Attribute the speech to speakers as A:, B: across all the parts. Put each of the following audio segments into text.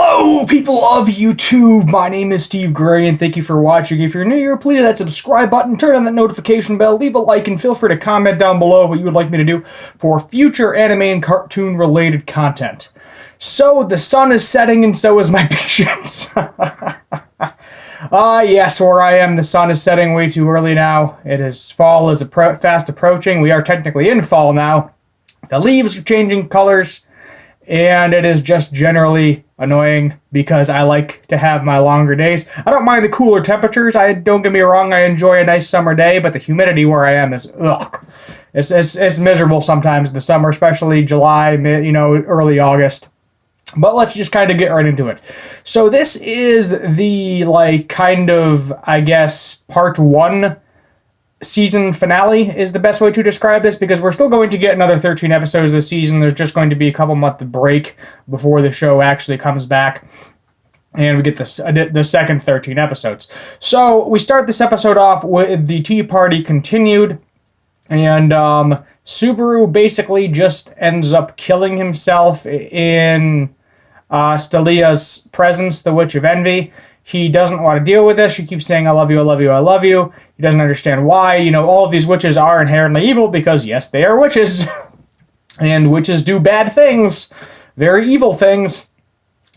A: Hello, people of YouTube! My name is Steve Gray, and thank you for watching. If you're new here, please hit that subscribe button, turn on that notification bell, leave a like, and feel free to comment down below what you would like me to do for future anime and cartoon-related content. So, the sun is setting, and so is my patience. Yes, where I am, the sun is setting way too early now. Fall is fast approaching. We are technically in fall now. The leaves are changing colors, and it is just generally annoying because I like to have my longer days. I don't mind the cooler temperatures. Don't get me wrong, I enjoy a nice summer day, but the humidity where I am is ugh. It's miserable sometimes in the summer, especially July, early August. But let's just kind of get right into it. So this is the part 1 season finale is the best way to describe this, because we're still going to get another 13 episodes this season. There's just going to be a couple month break before the show actually comes back, and we get the second 13 episodes. So we start this episode off with the tea party continued, and Subaru basically just ends up killing himself in Stelia's presence, the Witch of Envy. He doesn't want to deal with this. She keeps saying, I love you, I love you, I love you. He doesn't understand why. All of these witches are inherently evil because, yes, they are witches. And witches do bad things. Very evil things.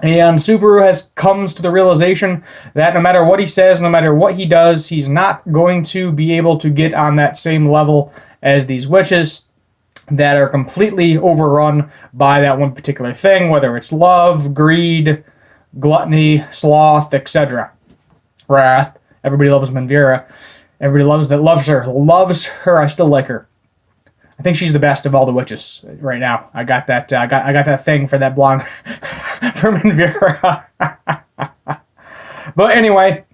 A: And Subaru comes to the realization that no matter what he says, no matter what he does, he's not going to be able to get on that same level as these witches that are completely overrun by that one particular thing, whether it's love, greed, gluttony, sloth, etc. Wrath. Everybody loves Menvira. Everybody loves her. I still like her. I think she's the best of all the witches right now. I got that. I got that thing for that blonde for Menvira. But anyway,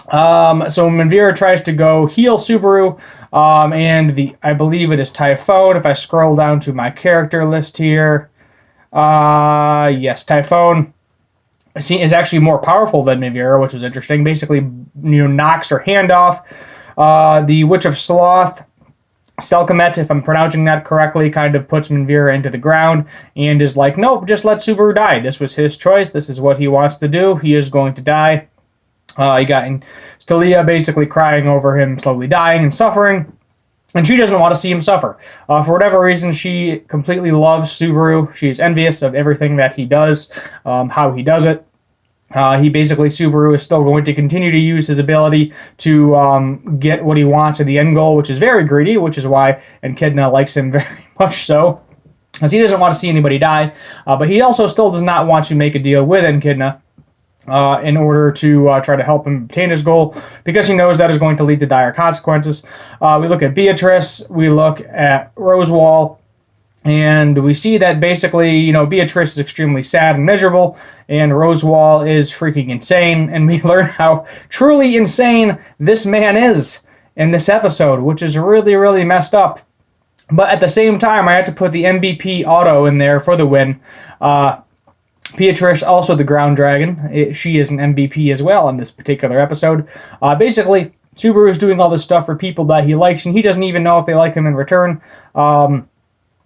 A: so Menvira tries to go heal Subaru, and I believe it is Typhone. If I scroll down to my character list here, yes, Typhone is actually more powerful than Menvira, which is interesting. Basically, knocks her hand off. The Witch of Sloth, Selkamet, if I'm pronouncing that correctly, kind of puts Menvira into the ground and is like, nope, just let Subaru die. This was his choice. This is what he wants to do. He is going to die. You got Stelia basically crying over him slowly dying and suffering. And she doesn't want to see him suffer. For whatever reason, she completely loves Subaru. She is envious of everything that he does, how he does it. Subaru is still going to continue to use his ability to get what he wants in the end goal, which is very greedy, which is why Echidna likes him very much so, as he doesn't want to see anybody die. But he also still does not want to make a deal with Echidna in order to try to help him obtain his goal, because he knows that is going to lead to dire consequences. We look at Beatrice, we look at Rosewall, and we see that basically, Beatrice is extremely sad and miserable, and Rosewall is freaking insane, and we learn how truly insane this man is in this episode, which is really, really messed up. But at the same time, I had to put the MVP auto in there for the win. Beatrice, also the ground dragon, she is an MVP as well in this particular episode. Basically, Subaru is doing all this stuff for people that he likes, and he doesn't even know if they like him in return.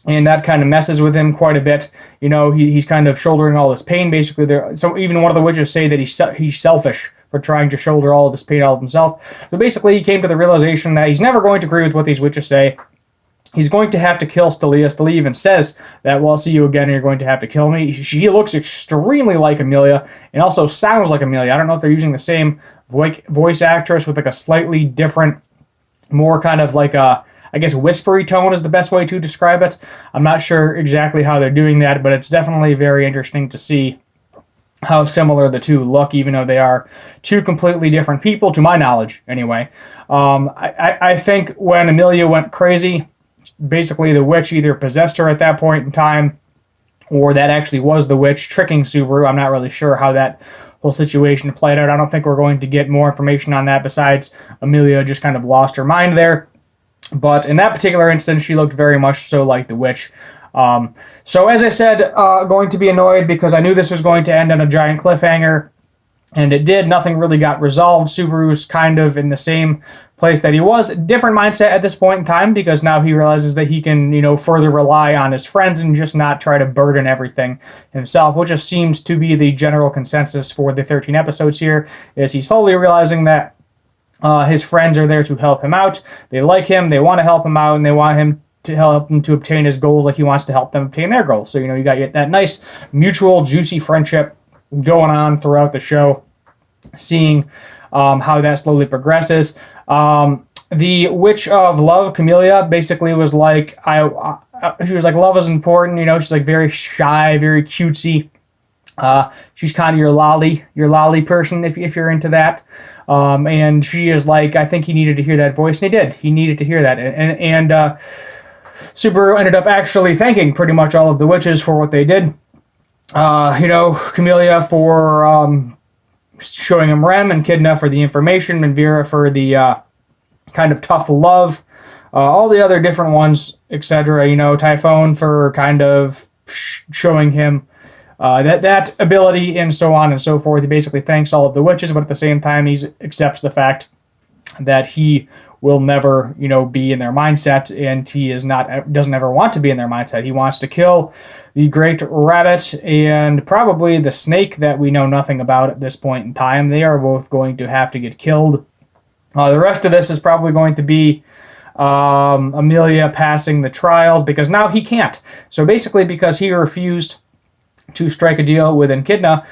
A: And that kind of messes with him quite a bit. He's kind of shouldering all this pain, basically. So even one of the witches say that he's selfish for trying to shoulder all of this pain all of himself. So basically, he came to the realization that he's never going to agree with what these witches say. He's going to have to kill Stelia. Stelia even says that, well, I'll see you again, and you're going to have to kill me. She looks extremely like Amelia, and also sounds like Amelia. I don't know if they're using the same voice actress with a slightly different, more kind of whispery tone is the best way to describe it. I'm not sure exactly how they're doing that, but it's definitely very interesting to see how similar the two look, even though they are two completely different people, to my knowledge, anyway. I think when Amelia went crazy, basically the witch either possessed her at that point in time, or that actually was the witch tricking Subaru. I'm not really sure how that whole situation played out. I don't think we're going to get more information on that besides Amelia just kind of lost her mind there. But in that particular instance, she looked very much so like the witch. So as I said, going to be annoyed because I knew this was going to end on a giant cliffhanger. And it did. Nothing really got resolved. Subaru's kind of in the same place that he was. Different mindset at this point in time, because now he realizes that he can, further rely on his friends and just not try to burden everything himself, which just seems to be the general consensus for the 13 episodes here, is he's slowly realizing that his friends are there to help him out. They like him, they want to help him out, and they want him to help him to obtain his goals like he wants to help them obtain their goals. So, you got that nice, mutual, juicy friendship going on throughout the show, seeing how that slowly progresses. The Witch of Love, Camellia, basically was like, she was like, love is important, she's like very shy, very cutesy. She's kind of your lolly person if you're into that. And she is like, I think he needed to hear that voice, and he did. He needed to hear that. And Subaru ended up actually thanking pretty much all of the witches for what they did. Camellia for showing him Rem, and Echidna for the information, and Vera for the kind of tough love, all the other different ones, etc. Typhon for kind of showing him that ability, and so on and so forth. He basically thanks all of the witches, but at the same time, he accepts the fact that he will never, be in their mindset, and he doesn't ever want to be in their mindset. He wants to kill the Great Rabbit and probably the snake that we know nothing about at this point in time. They are both going to have to get killed. The rest of this is probably going to be Amelia passing the trials, because now he can't. So basically, because he refused to strike a deal with Echidna,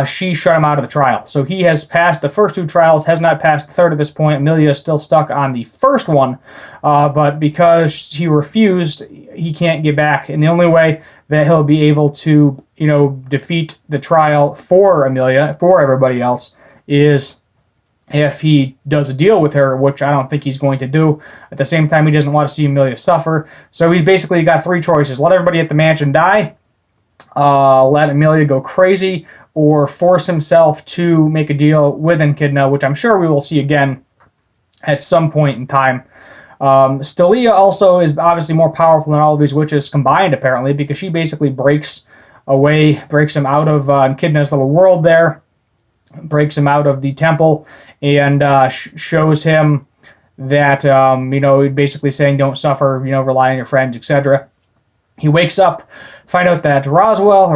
A: she shut him out of the trial. So he has passed the first 2 trials, has not passed the third at this point. Amelia is still stuck on the first one, but because he refused, he can't get back. And the only way that he'll be able to, defeat the trial for Amelia, for everybody else, is if he does a deal with her, which I don't think he's going to do. At the same time, he doesn't want to see Amelia suffer. So he's basically got 3 choices. Let everybody at the mansion die, let Amelia go crazy, or force himself to make a deal with Echidna, which I'm sure we will see again at some point in time. Stelia also is obviously more powerful than all of these witches combined, apparently, because she basically breaks him out of Echidna's little world there, breaks him out of the temple, and shows him that, basically saying don't suffer, rely on your friends, etc. He wakes up, find out that Roswell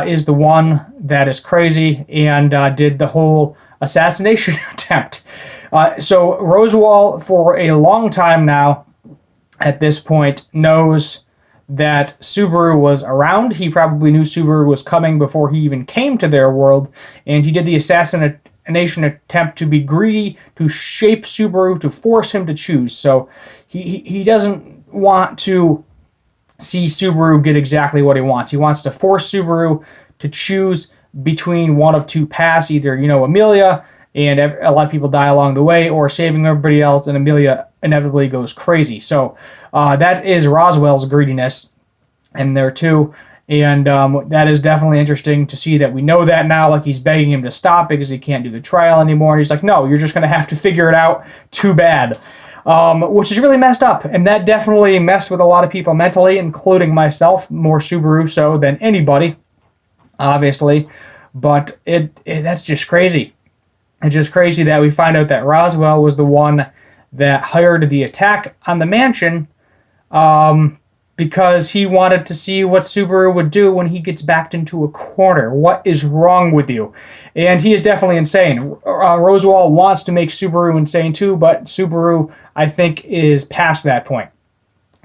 A: is the one that is crazy and did the whole assassination attempt. So Roswell, for a long time now, at this point, knows that Subaru was around. He probably knew Subaru was coming before he even came to their world, and he did the assassination attempt to be greedy, to shape Subaru, to force him to choose. So he doesn't want to see Subaru get exactly what he wants. He wants to force Subaru to choose between one of 2 paths, either, Amelia, and a lot of people die along the way, or saving everybody else, and Amelia inevitably goes crazy. So that is Roswell's greediness in there too. And that is definitely interesting to see that we know that now. Like, he's begging him to stop because he can't do the trial anymore. And he's like, no, you're just going to have to figure it out. Too bad. Which is really messed up, and that definitely messed with a lot of people mentally, including myself, more Subaru so than anybody, obviously, but that's just crazy. It's just crazy that we find out that Roswell was the one that hired the attack on the mansion, because he wanted to see what Subaru would do when he gets backed into a corner. What is wrong with you? And he is definitely insane. Roswell wants to make Subaru insane too, but Subaru, I think, is past that point.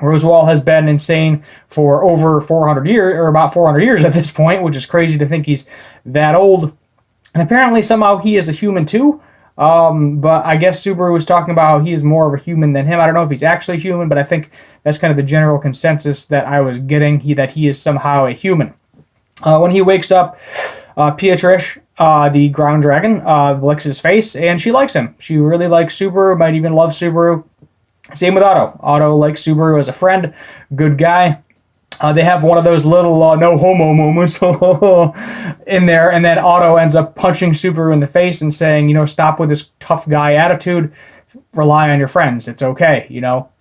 A: Roswell has been insane for over 400 years, or about 400 years at this point, which is crazy to think he's that old. And apparently somehow he is a human too. But I guess Subaru was talking about how he is more of a human than him. I don't know if he's actually human, but I think that's kind of the general consensus that I was getting, that he is somehow a human. When he wakes up, Beatrice, the ground dragon, licks his face, and she likes him. She really likes Subaru, might even love Subaru. Same with Otto. Otto likes Subaru as a friend, good guy. They have one of those little no homo moments in there, and then Otto ends up punching Subaru in the face and saying, stop with this tough guy attitude, rely on your friends. It's okay,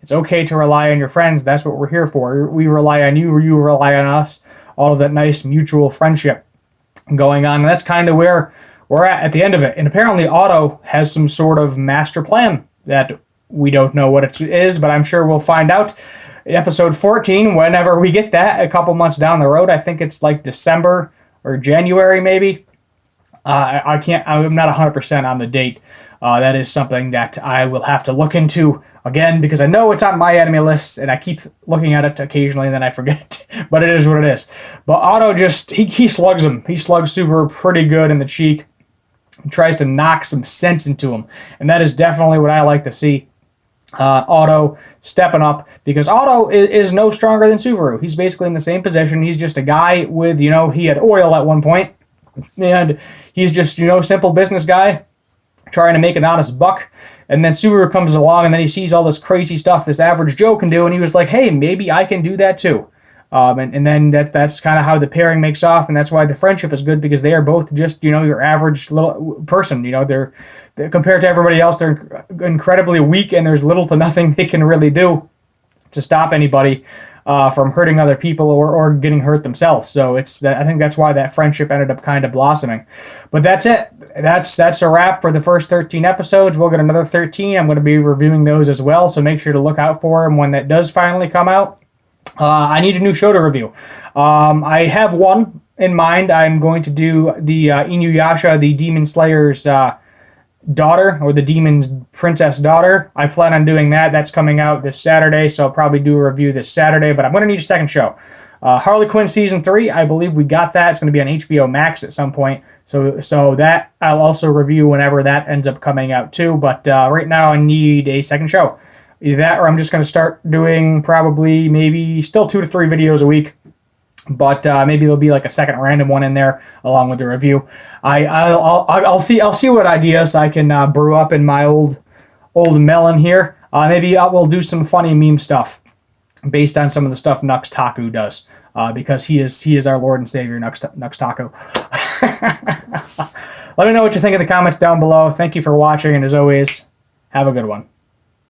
A: It's okay to rely on your friends. That's what we're here for. We rely on you, or you rely on us. All of that nice mutual friendship. going on. And that's kind of where we're at the end of it. And apparently Otto has some sort of master plan that we don't know what it is, but I'm sure we'll find out. Episode 14, whenever we get that, a couple months down the road. I think it's like December or January, maybe. I'm not 100% on the date. That is something that I will have to look into again, because I know it's on my enemy list and I keep looking at it occasionally and then I forget it. But it is what it is. But Otto just, he slugs him. He slugs Subaru pretty good in the cheek. He tries to knock some sense into him. And that is definitely what I like to see. Otto stepping up, because Otto is no stronger than Subaru. He's basically in the same position. He's just a guy with, he had oil at one point, and he's just, simple business guy trying to make an honest buck. And then Subaru comes along, and then he sees all this crazy stuff this average Joe can do, and he was like, hey, maybe I can do that too. And then that's kind of how the pairing makes off, and that's why the friendship is good, because they are both just, your average little person. They're compared to everybody else, they're incredibly weak, and there's little to nothing they can really do to stop anybody from hurting other people or getting hurt themselves. So I think that's why that friendship ended up kind of blossoming. But that's it. That's a wrap for the first 13 episodes. We'll get another 13. I'm going to be reviewing those as well, so make sure to look out for them when that does finally come out. I need a new show to review. I have one in mind. I'm going to do the Inuyasha, the Demon Slayer's daughter, or the Demon's Princess daughter. I plan on doing that. That's coming out this Saturday, so I'll probably do a review this Saturday, but I'm going to need a second show. Harley Quinn Season 3, I believe we got that. It's going to be on HBO Max at some point, so that I'll also review whenever that ends up coming out too, but right now I need a second show. Either that, or I'm just going to start doing probably maybe still 2 to 3 videos a week. But maybe there'll be like a second random one in there along with the review. I'll see what ideas I can brew up in my old melon here. Maybe we'll do some funny meme stuff based on some of the stuff Nux Taku does, because he is our Lord and Savior, Nux Taku. Let me know what you think in the comments down below. Thank you for watching, and as always, have a good one.